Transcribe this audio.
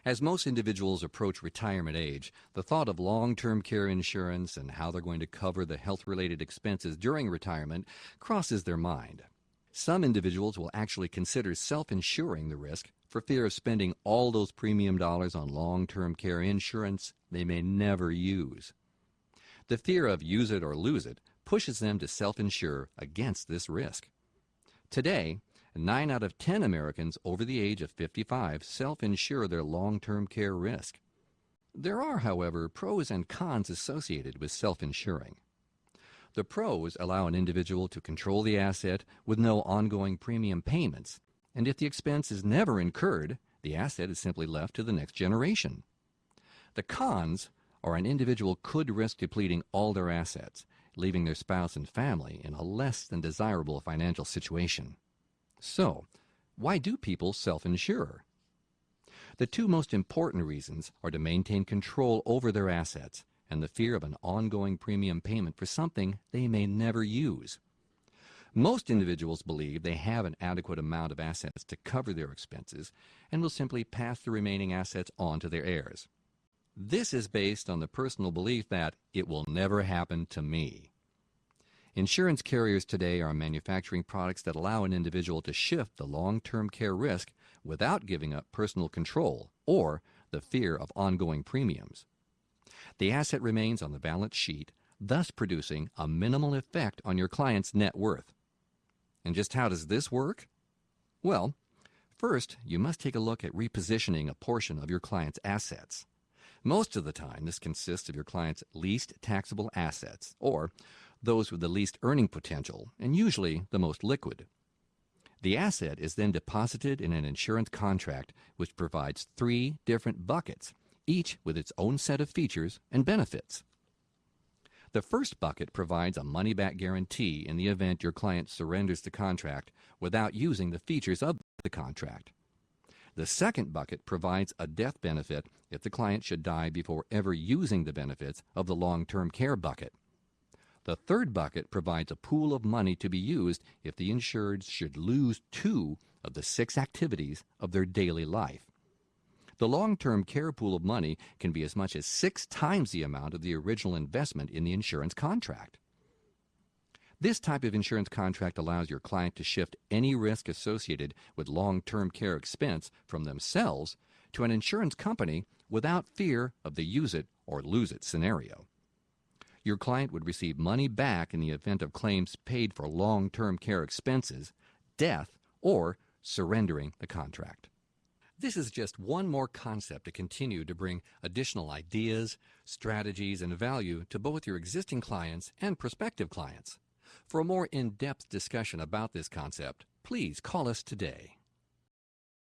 As most individuals approach retirement age, the thought of long-term care insurance and how they're going to cover the health-related expenses during retirement crosses their mind. Some individuals will actually consider self-insuring the risk for fear of spending all those premium dollars on long-term care insurance they may never use. The fear of use it or lose it pushes them to self-insure against this risk. Today, 9 out of 10 Americans over the age of 55 self-insure their long-term care risk. There are, however, pros and cons associated with self-insuring. The pros allow an individual to control the asset with no ongoing premium payments, and if the expense is never incurred, the asset is simply left to the next generation. The cons are an individual could risk depleting all their assets, leaving their spouse and family in a less than desirable financial situation. So, why do people self-insure? The two most important reasons are to maintain control over their assets and the fear of an ongoing premium payment for something they may never use. Most individuals believe they have an adequate amount of assets to cover their expenses and will simply pass the remaining assets on to their heirs. This is based on the personal belief that it will never happen to me. Insurance carriers today are manufacturing products that allow an individual to shift the long-term care risk without giving up personal control or the fear of ongoing premiums. The asset remains on the balance sheet, thus producing a minimal effect on your client's net worth. And just how does this work? Well, first, you must take a look at repositioning a portion of your client's assets. Most of the time, this consists of your client's least taxable assets, or those with the least earning potential, and usually the most liquid. The asset is then deposited in an insurance contract which provides 3 different buckets, each with its own set of features and benefits. The first bucket provides a money-back guarantee in the event your client surrenders the contract without using the features of the contract. The second bucket provides a death benefit if the client should die before ever using the benefits of the long-term care bucket. The third bucket provides a pool of money to be used if the insured should lose 2 of the 6 activities of their daily life. The long-term care pool of money can be as much as 6 times the amount of the original investment in the insurance contract. This type of insurance contract allows your client to shift any risk associated with long-term care expense from themselves to an insurance company without fear of the use it or lose it scenario. Your client would receive money back in the event of claims paid for long-term care expenses, death, or surrendering the contract. This is just one more concept to continue to bring additional ideas, strategies, and value to both your existing clients and prospective clients. For a more in-depth discussion about this concept, please call us today.